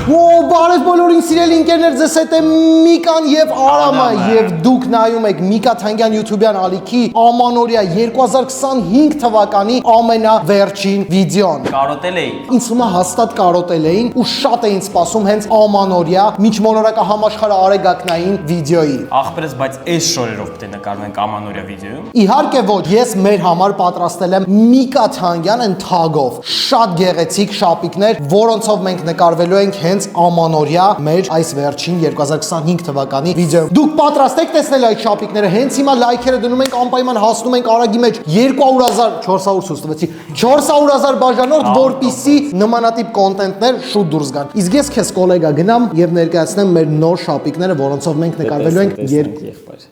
Բարև բոլորին սիրելի ընկերներ, ձեզ հետ է Միկան եւ Արամը եւ դուք նայում եք Միկա Թանգյան YouTube-յան ալիքի ամանորյա 2025 թվականի ամենավերջին վիդեոն։ Կարոտել էին։ Ինձ թվում է հաստատ կարոտել էին ու շատ էին սպասում հենց ամանորյա միջմոլորակա համաշխարհ արեգակնային վիդեոյի։ Ախպերս, բայց այս շորերով պետք է նկարվենք ամանորյա վիդեոյում։ Իհարկե ոչ, ես մեր համար պատրաստել եմ Միկա Թանգյան ընթագով շատ գեղեցիկ շապիկներ, որոնցով մենք նկարվելու ենք հենց ամանորյա մեր այս վերջին 2025 թվականի վիդեոյում։ Դուք պատրաստ եք տեսնել այդ շապիկները, հենց հիմա լայքերը դնում ենք, անպայման հասնում ենք արագի մեջ 200,000 400 ցույց տվեցի 400,000 բաժանորդ, որպիսի նմանատիպ կոնտենտներ շուտ դուրս գան։ Իսկ ես քեզ գոլեգա գնամ եւ ներկայացնեմ մեր նոր շապիկները, որոնցով մենք նկարվելու ենք։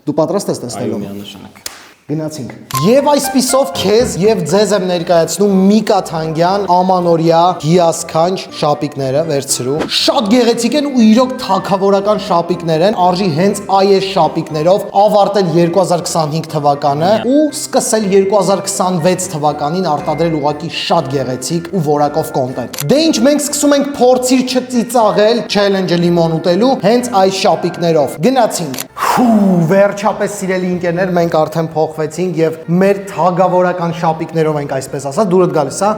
Դու պատրաստ ես տեսնելու։ Միանշանակ։ Գնացինք։ Եվ այսպիսով քեզ եւ ձեզ եմ ներկայացնում Միկա Թանգյան ամանորյա հիասքանչ շապիկները վերցրու։ Շատ գեղեցիկ են ու իրոք թագավորական շապիկներ են, արժի հենց այս շապիկներով ավարտել 2025 թվականը ու սկսել 2026 թվականին արտադրել ուղղակի շատ գեղեցիկ ու որակով կոնտենտ։ Դե ինչ, մենք սկսում ենք փորձիր չծիծաղել challenge-ը լիմոն ուտելու հենց այս շապիկներով։ Գնացինք։ Վերջապես սիրելի ընկերներ, մենք արդեն փոխվեցինք եւ մեր թագավորական շապիկներով ենք այսպես ասած, դուրդ գալիս, հա։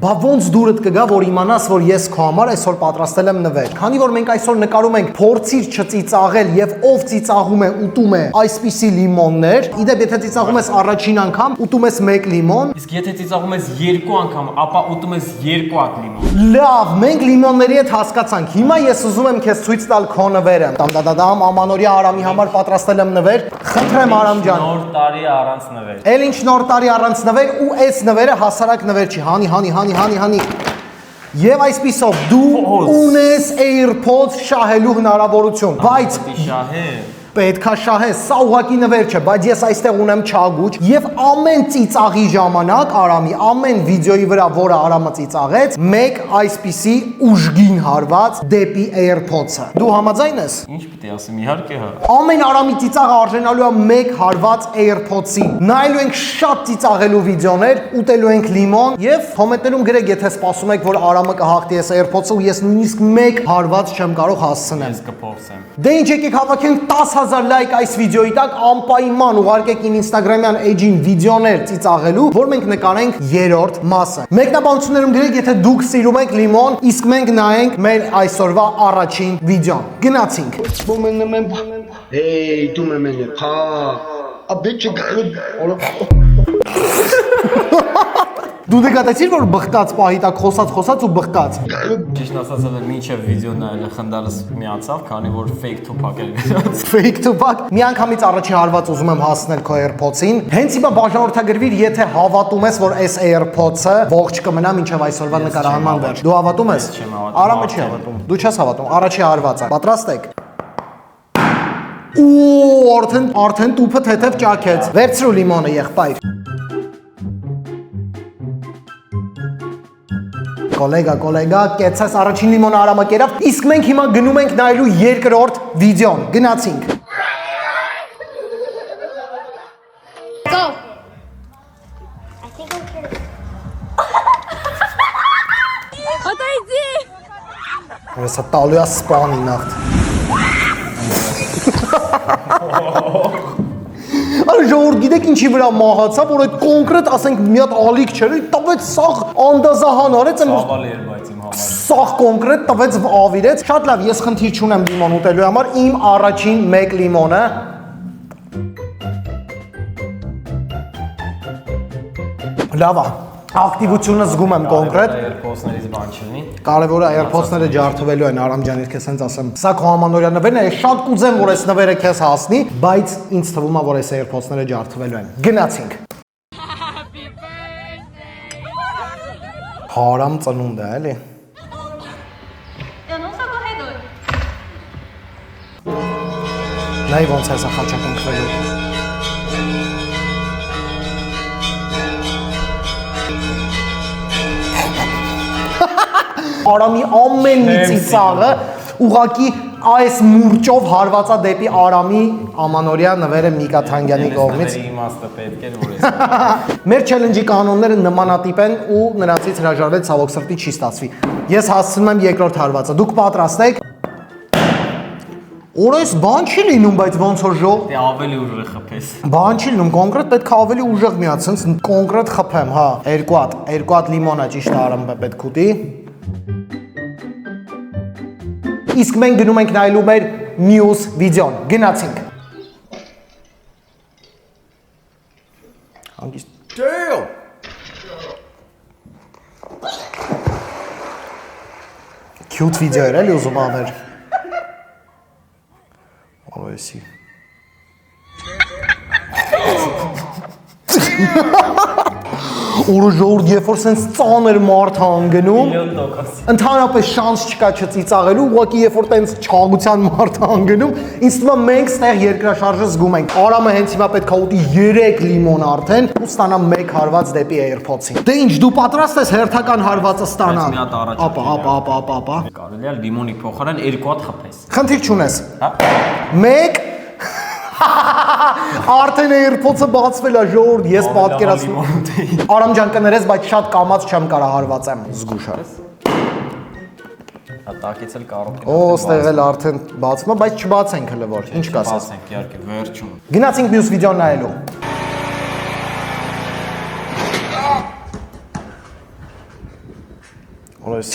Բա ոնց դուրդ կգա, որ իմանաս, որ ես քո համար այսօր պատրաստել եմ նվեր։ Քանի որ մենք այսօր նկարում ենք փորձիր չծիծաղել եւ ով ծիծաղում է ուտում է այսպիսի լիմոններ, իդեպ եթե ծիծաղում ես առաջին անգամ, ուտում ես 1 լիմոն, իսկ եթե ծիծաղում ես 2 անգամ, ապա ուտում ես 2 հատ լիմոն։ Լավ, մենք լիմոնների հետ հասկացանք։ Հիմա ես ուզում եմ քեզ ցույց տալ քո նվերը։ Տամ ամանորյա Արամի համար պատրաստել եմ նվեր։ Խնդրեմ Արամ ջան։ Նոր տարի առանց նվեր։ Էլ ինչ նոր տարի առանց նվեր ու այս նվերը հասարակ նվեր չի։ Հանի։ Եվ այսպիսով դու ունես AirPods շահելու հնարավորություն, բայց պետքա շահես, սա ուղղակի նվեր չէ, բայց ես այստեղ ունեմ չագուճ եւ ամեն ծիծաղի ժամանակ Արամի ամեն վիդեոյի վրա, որը Արամը ծիծաղեց, մեկ այսպիսի ուժգին հարված դեպի AirPods-ը։ Դու համաձայն ես։ Ինչ պետք է ասեմ, իհարկե հա։ Ամեն Արամի ծիծաղը արժանալու է մեկ հարված AirPods-ին։ Նայելու ենք շատ ծիծաղելու վիդեոներ, ուտելու ենք լիմոն եւ կոմենտներում գրեք, եթե սպասում եք, որ Արամը կհաղթի այս AirPods-ը ու ես նույնիսկ մեկ հարված չեմ կարող հասցնել։ Ես կփորձեմ։ Դե ինչ եկեք հավաքենք 10,000 լայք այս վիդեոյի տակ, անպայման ուղարկեք իմ Instagram-յան էջին վիդեոներ ծիծաղելու, որ մենք նկարենք երրորդ մասը։ Մեկնաբանություններում գրեք, եթե դուք սիրում եք լիմոն, իսկ մենք նայենք մեր այսօրվա առաջին վիդեոն։ Գնացինք։ Hey, tu me mene, ha. A bitch Դու դեկատեցիր, որ բխտած պահի տակ խոսած ու բխտած։ Ճիշտ ասած, մինչև վիդեոն նայելը խնդալս միացավ, քանի որ fake Tupac էր գրած։ Fake Tupac։ Մի անգամից առաջի հարված ուզում եմ հասնել քո AirPods-ին։ Հենց հիմա բաժանորդագրվիր, եթե հավատում ես, որ այս AirPods-ը ողջ կմնա մինչև այսօրվա նկարահանման վերջ։ Դու հավատում ես։ Արամը չի հավատում։ Դու չես հավատում։ Առաջի հարվածը։ Պատրաստ եք։ Ու արդեն տուփը թեթև ճաքեց։ Վերցրու լիմոնը, եղբայր։ Կոլեգա, կեցես առաջին լիմոնը Արամը կերավ, իսկ մենք հիմա գնում ենք նայելու երկրորդ վիդեոն։ Գնացինք։ Go. I think I'm kidding. Отойди. Հեսա տալու է սպանի նախտ։ Արի ժողովուրդ, գիտեք ինչի վրա մահացա, որ այդ կոնկրետ, ասենք, մի հատ ալիք չէր, տվեց սաղ անդազահան արեց, Ցավալ էր բայց իմ համար։ սաղ կոնկրետ տվեց ավիրեց։ Շատ լավ, ես խնդիր չունեմ լիմոն ուտելու համար, իմ առաջին 1 լիմոնը։ Լավ է, ակտիվությունը զգում եմ կոնկրետ։ AirPods-ներից բան չլինի։ Կարևորը AirPods-ները ջարդվելու են, Արամ ջան, ես քեզ հենց ասեմ։ Սա քո ամանորյա նվերն է, շատ կուզեմ, որ այս նվերը քեզ հասնի, բայց ինձ թվում է, որ այս AirPods-ները ջարդվելու են։ Գնացինք։ Հարամ ծնունդ է, էլի։ Yo no uso cogedor. Նայ ոնց է սա խաչակն քվելու։ Արամի ամեն մի ծիծաղը ուղակի այս մուրճով հարվածա դեպի Արամի ամանորյա նվերը Միկա Թանգյանի կողմից։ Իմաստը պետք է որ ես։ Մեր challenge-ի կանոնները նմանատիպ են ու նրանցից հրաժարվել ցավոք սրտի չի ստացվի։ Ես հասցնում եմ երկրորդ հարվածը։ Դուք պատրաստ եք։ Օրես բան չի լինում, բայց ոնց որ ժող։ Դե ավելի ուժեղ խփես։ Բան չի լինում, կոնկրետ պետք է ավելի ուժեղ միացնես, կոնկրետ խփեմ, հա։ Երկու հատ լիմոնա ճիշտ արամ պետք ուտի։ Իսկ մենք գնում ենք նայելու մեր մյուս վիդեոն։ Գնացինք։ Հանգիստ։ Damn. Cute վիդեո էր էլի ուզում աներ։ Ովեսի։ Օրը ժողովուրդ երբ որ սենց ծանր մարդ հանգնում, ընդհանրապես շանս չկա չծիծաղելու, ուղղակի երբ որ տենց չաղության մարդ հանգնում, ինձ թվում է մենք ստեղ երկրաշարժը զգում ենք։ Արամը հենց հիմա պետք է ուտի 3 լիմոն արդեն ու ստանա 1 հարված դեպի AirPods-ին։ Դե ինչ, դու պատրաստ ես հերթական հարվածը ստանալ։ Ապա։ Կարելի է լիմոնի փոխարեն 2 հատ խփես։ Խնդիր չունես։ Հա։ 1 Արդեն AirPods-ը բացվել է ժողովուրդ, ես պատկերացնում։ Արամ ջան կներես, բայց շատ կամած չեմ կարա հարվածեմ, զգուշ է։ Տակից էլ կարող է։ Օ, ստեղ էլ արդեն բացվում է, բայց չբացենք հələ որ, ինչ կասես։ Բացենք, իհարկե, վերջում։ Գնացինք մյուս վիդեոն նայելու։ Օրես։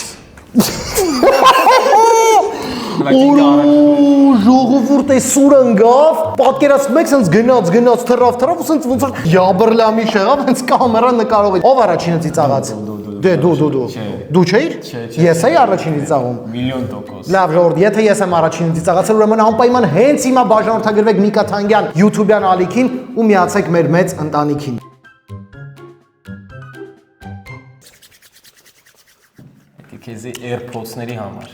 Ժողովուրդ է սուր ընկավ, պատկերացնում եք սենց գնաց, թռավ ու սենց ոնց որ յաբրլամի շեղավ, հենց կամերա նկարող է։ Ով առաջինը ծիծաղաց։ Դե դու։ Դու չէիր։ Ես էի առաջինը ծիծաղում։ 1,000,000%։ Լավ ժողովուրդ, եթե ես եմ առաջինը ծիծաղացել, ուրեմն անպայման հենց հիմա բաժանորդագրվեք Միկա Թանգյան YouTube-յան ալիքին ու միացեք մեր մեծ ընտանիքին։ Քեզի AirPods-ների համար։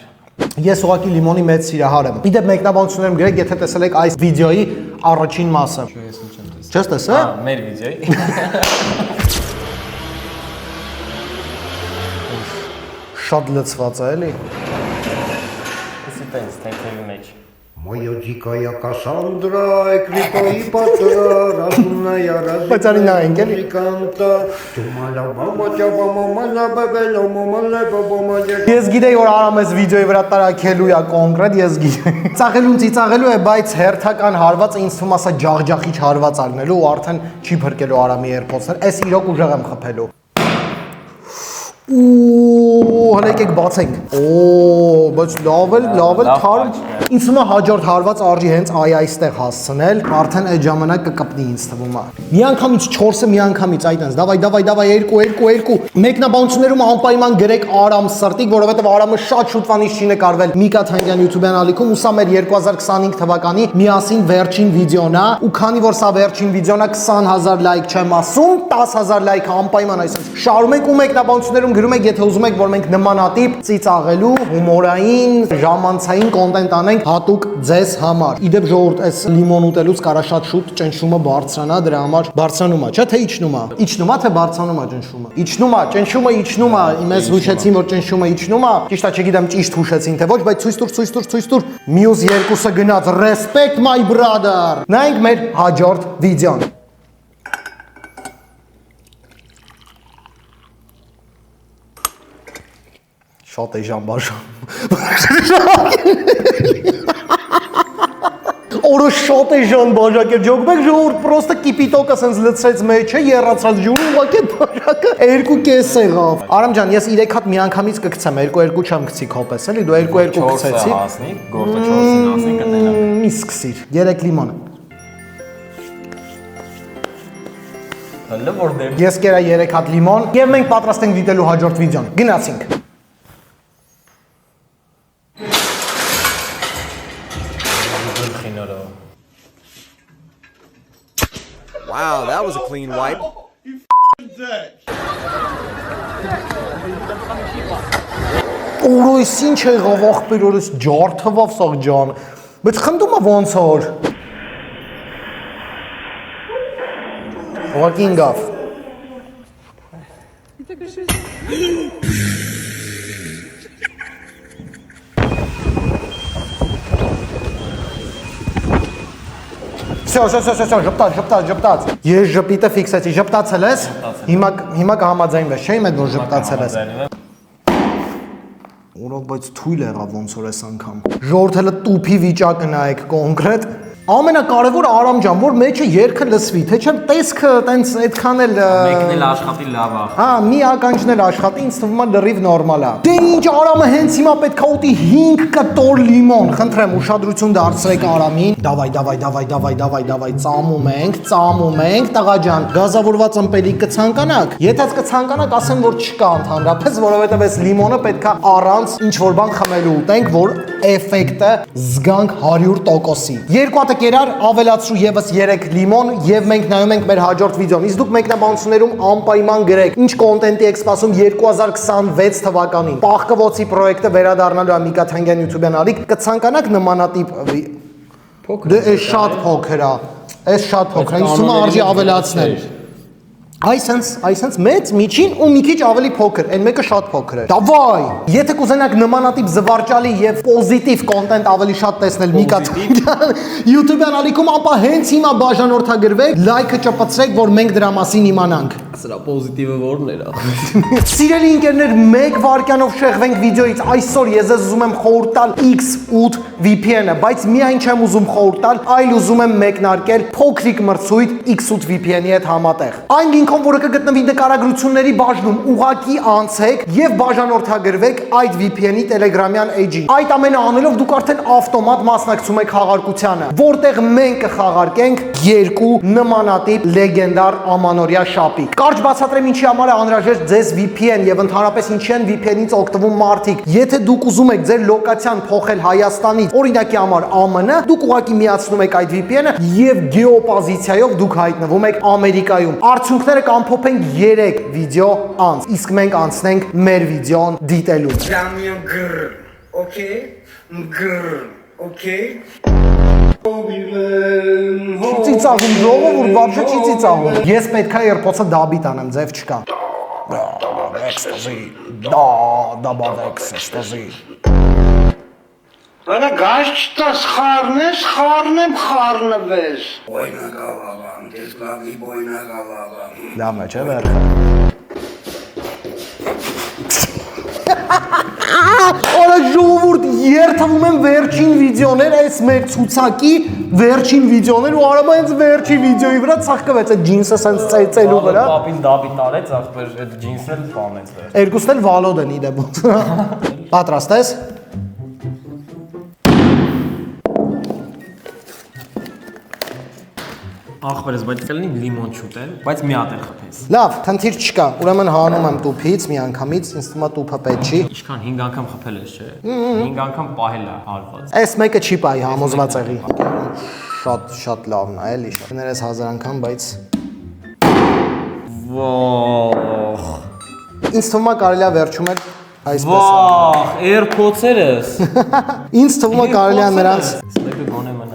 Ես ուղղակի լիմոնի մեծ սիրահար եմ։ Իդեպ մեկնաբանություններ եմ գրել, եթե տեսել եք այս վիդեոյի առաջին մասը։ Ես ինչ եմ տեսել։ Չես տեսել։ Մեր վիդեոյի։ Շատ լցված է, էլի։ Էսի տենց թեքերի մեջ։ Моя дикая Кассандра, крипои патра, разумная Пацаны, ангели. Ես գիտեի որ Արամ այս վիդեոյի վրա տարակելու է կոնկրետ, ես գիտեի։ Ծաղելուն ծիծաղելու է, բայց հերթական հարվածը ինձ թվում ասա ջախջախիչ հարված ալնելու ու արդեն չի փրկելու Արամի AirPods-ները։ Այս իրոք ուժեղ եմ խփելու։ Հələ եկեք բացենք։ Բայց լավ էլ թարմ։ Ինձ թվում է հաջորդ հարված արժի հենց այստեղ հասցնել, արդեն այդ ժամանակ կկպնի ինձ թվում է։ Միանգամից 4-ը միանգամից այտենց, դավայ 2 Մեկնաբանություններում անպայման գրեք Արամ Սրտիկ, որովհետև Արամը շատ շուտ վանից չի նկարվել Միկա Թանգյան YouTube-յան ալիքում, ու սա մեր 2025 թվականի միասին վերջին վիդեոն է, ու քանի որ սա վերջին վիդեոն է 20,000 լայք չեմ ասում, 10,000 լայք անպայման այսպես շարունենք ու մեկնաբանություններում գրում եք, եթե ուզում եք որ մենք նմանատիպ ծիծաղելու, հումորային, ժամանցային կոնտենտ անենք հատուկ ձեզ համար։ Իդեպ ժողովուրդ, այս լիմոն ուտելուց կարա շատ շուտ ճնշումը բարձրանա, դրա համար բարձրանում է, չէ՞ թե իջնում է։ Իջնում է թե բարձրանում է ճնշումը։ Իջնում է, ճնշումը իջնում է, մեզ հուշեցին որ ճնշումը իջնում է, ճիշտ է, չգիտեմ ճիշտ հուշեցին թե ոչ, բայց ցույց տուր։ Մյուս երկուսը գնաց, respect my brother։ Նայենք մեր հաջորդ վիդեոն։ Շատ է ժամբաժան։ Օրը շատ է ժան բաժակ էր ջոգում եք ժողովուրդ պրոստը կիպիտոկը սենց լցրեց մեջը, եռացրած ջուրը ուղղակի բաժակը 2,5 եղավ։ Արամ ջան, ես 3 հատ միանգամից կգցեմ, 2 չեմ գցի քոպես, էլի դու 2 գցեցի։ Հասնի, գործը 4-ին հասնի կտնենք։ Մի սկսիր, 3 լիմոն։ Հələ որ դեմ։ Ես կերա 3 հատ լիմոն եւ մենք պատրաստ ենք դիտելու հաջորդ վիդեոն։ Գնացինք։ Wow, that was a clean wipe. Օրոյս ինչ եղավ աղբեր օրս ջարդվավ սաղ ջան։ Բայց խնդում է ոնց որ։ Ուղղակի ինգավ։ Всё, ժպտաց։ Ես ժպիտը ֆիքսեցի, ժպտացել ես։ Հիմա կհամաձայնվես, չէ՞, իմ հետ որ ժպտացել ես։ Որով բայց թույլ եղավ ոնց որ այս անգամ։ Ժողովրդը տուփի վիճակը նայեք կոնկրետ։ Ամենակարևորը Արամ ջան, որ մեջը երգը լսվի, թե չէ տեսքը տենց այդքան էլ Մեկն էլ աշխատի լավ է։ Հա, մի ականջն էլ աշխատի, ինձ թվում է լրիվ նորմալ է։ Դե ինչ Արամը հենց հիմա պետքա ուտի 5 կտոր լիմոն, խնդրեմ ուշադրություն դարձրեք Արամին։ Դավայ, ծամում ենք, տղա ջան, գազավորված ըմպելիք կցանկանաք։ Եթե կցանկանաք, ասեմ որ չկա ընդհանրապես, որովհետև այս լիմոնը պետքա առանց ինչ որ բան խմելու ուտենք, որ էֆեկտը զգանք 100%-ի։ Երկու հատ կերար ավելացրու եւս 3 լիմոն եւ մենք նայում ենք մեր հաջորդ վիդեոն։ Իսկ դուք մեկնաբանություններում անպայման գրեք, ինչ կոնտենտի եք սպասում 2026 թվականին։ Պահկվոցի պրոյեկտը վերադառնալու է Միկա Թանգյան YouTube-յան ալիք, կցանկանաք նմանատիպ Դե էս շատ փոքր է։ Էս շատ փոքր է, ինձ թվում է արժի ավելացնել։ Այսենց մեծ, միջին ու մի քիչ ավելի փոքր, այն մեկը շատ փոքր է։ Դավայ, եթե կուզենաք նմանատիպ զվարճալի եւ պոզիտիվ կոնտենտ ավելի շատ տեսնել Միկա Թանգյան YouTube-յան ալիքում, ապա հենց հիմա բաժանորդագրվեք, լայքը ճպցրեք, որ մենք դրա մասին իմանանք։ Սրա պոզիտիվը որն էր։ Սիրելի ընկերներ, 1 վայրկյանով շեղվենք վիդեոից։ Այսօր ես ուզում եմ խորհուրդ տալ X8 VPN-ը, բայց միայն չեմ ուզում խորհուրդ տալ, այլ ուզում եմ մեկնարկել փոքրիկ մրցույթ X8 VPN-ի հետ համատեղ։ Այն լինքով, որը կգտնվի նկարագրությունների բաժնում, ուղակի անցեք եւ բաժանորդագրվեք այդ VPN-ի Telegram-յան էջին։ Այդ ամենը անելով դուք արդեն ավտոմատ մասնակցում եք խաղարկությանը, որտեղ մենք կխաղարկենք 2 նմանատիպ լեգենդար ամանորյա շապիկ։ Կարճ բացատրեմ ինչի համար է անհրաժեշտ ձեզ VPN եւ ընդհանրապես ինչի են VPN-ից օգտվում մարդիկ։ Եթե դուք ուզում եք ձեր լոկացիան փոխել Հայաստանից, օրինակի համար ԱՄՆ, դուք ուղղակի միացնում եք այդ VPN-ը եւ գեոպոզիցիայով դուք հայտնվում եք Ամերիկայում։ Արդյունքները կամփոփենք 3 վիդեո անց, իսկ մենք անցնենք մեր վիդեոն դիտելու։ Okay. Չի ծիծաղում ժողովուրդ, вообще չի ծիծաղում։ Ես պետքա AirPods-ը դաբիտ անեմ, ձև չկա։ Էքստազի։ Արա գաշ չտաս խառնվես։ Բոյնագավաղան, դες գավի բոյնագավաղան։ Լավ է, չէ՞ վերքը։ Արա ժողովուրդ, երթվում եմ վերջին վիդեոներ, այս մեր ցուցակի վերջին վիդեոներ ու Արամը հենց վերջի վիդեոյի վրա ծաղկվեց այդ ջինսը սենց ծեծելու վրա։ Պապին դաբի տարեց, ախպեր այդ ջինսն էլ սպանեց վեր։ Երկուսն էլ վալոդ են իդեպ։ Պատրաստ ես։ Ախպերս, բայց կլինի լիմոն չուտել, բայց մի հատ էլ խփես։ Լավ, խնդիր չկա։ Ուրեմն հանում եմ տուփից մի անգամից, ինձ թվում է տուփը պետք չի։ Ինչքան 5 անգամ խփել ես, չէ։ 5 անգամ պահել է հարված։ Այս մեկը չի պայի համոզված եղի։ Շատ լավն է, էլի շատ։ Ներես 1000 անգամ, բայց Վախ։ ինձ թվում է կարելի է վերջում էլ այսպես։ Վախ, AirPods-երս։ Ինձ թվում է կարելի է նրանց Մեկը գոնե մնաց։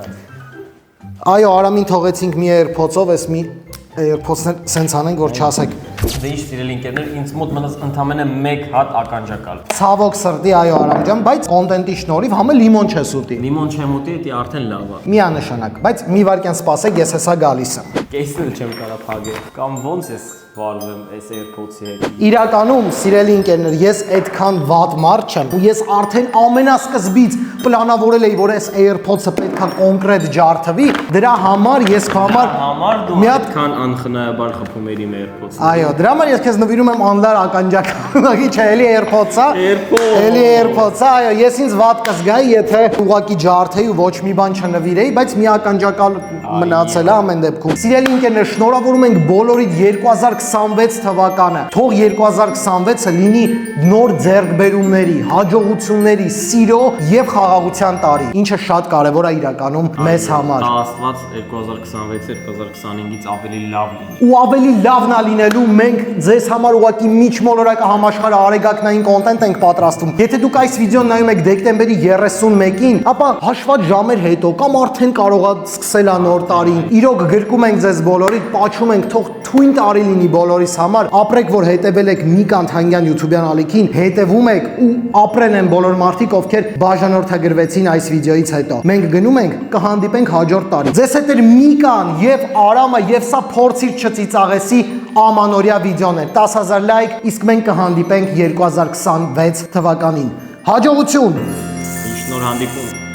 Այո, Արամին թողեցինք մի AirPods-ով, այս մի AirPods-ն սենց անենք, որ չասեք։ Դե ինչ սիրելի ընկերներ, ինձ մոտ մնաց ընդամենը 1 հատ ականջակալ։ Ցավոք սրտի, այո Արամ ջան, բայց կոնտենտի շնորհիվ համը լիմոն չես ուտի։ Լիմոն չեմ ուտի, դա արդեն լավ է։ Միանշանակ, բայց մի վարքյան սպասեք, ես հեսա գալիս եմ։ Կեսն էլ չեմ կարա փագել։ Կամ ոնց ես վարվում այս AirPods-ի հետ։ Իրականում, սիրելի ընկերներ, ես այդքան վատ մարդ չեմ ու ես արդեն ամենասկզբից պլանավորել էի, որ այս AirPods-ը պետքա կոնկրետ ջարդվի, դրա համար ես քո համար դու այդքան անխնայաբար խփում ես իմ AirPods-ը։ Այո, դրա համար ես քեզ նվիրում եմ անլար ականջակալի, չէ, էլի AirPods-ա։ Էլի AirPods-ա, այո, ես ինձ վատ կզգայի, եթե ուղակի ջարդեի ու ոչ մի բան չնվիրեի, բայց մի ականջակալ մնացել է ամեն դեպքում։ Սիրելի ընկերներ, շնորհավորում ենք բոլորիդ 2026 թվականը։ Թող 2026-ը լինի նոր ձեռքբերումների, հաջողությունների, սիրո եւ խաղաղության տարի, ինչը շատ կարեւոր է իրականում մեզ համար։ Աստված 2026-2025-ից ավելի լավ լինի։ Ու ավելի լավն է լինելու, մենք ձեզ համար ուղղակի միջմոլորակը համաշխարհ արեգակնային կոնտենտ ենք պատրաստում։ Եթե դուք այս վիդեոն նայում եք դեկտեմբերի 31-ին, ապա հաշված ժամեր հետո կամ արդեն կարող է սկսել նոր տարին։ Իրոք գրկում ենք ձեզ բոլորիդ, պատչում ենք, թող թույն տարի լինի բոլորիս համար, ապրեք, որ հետևել եք Միկա Անթանգյան YouTube-յան ալիքին, հետևում եք ու ապրեն են բոլոր մարդիկ, ովքեր բաժանորդագրվեցին այս վիդեոից հետո։ Մենք գնում ենք, կհանդիպենք հաջորդ տարի։ Ձեզ հետ էր Միկան եւ Արամը եւ սա փորձիր չծիծաղեսի ամանորյա վիդեոն է։ 10,000 լայք, իսկ մենք կհանդիպենք 2026 թվականին։ Հաջողություն։ Շնորհանդիպում։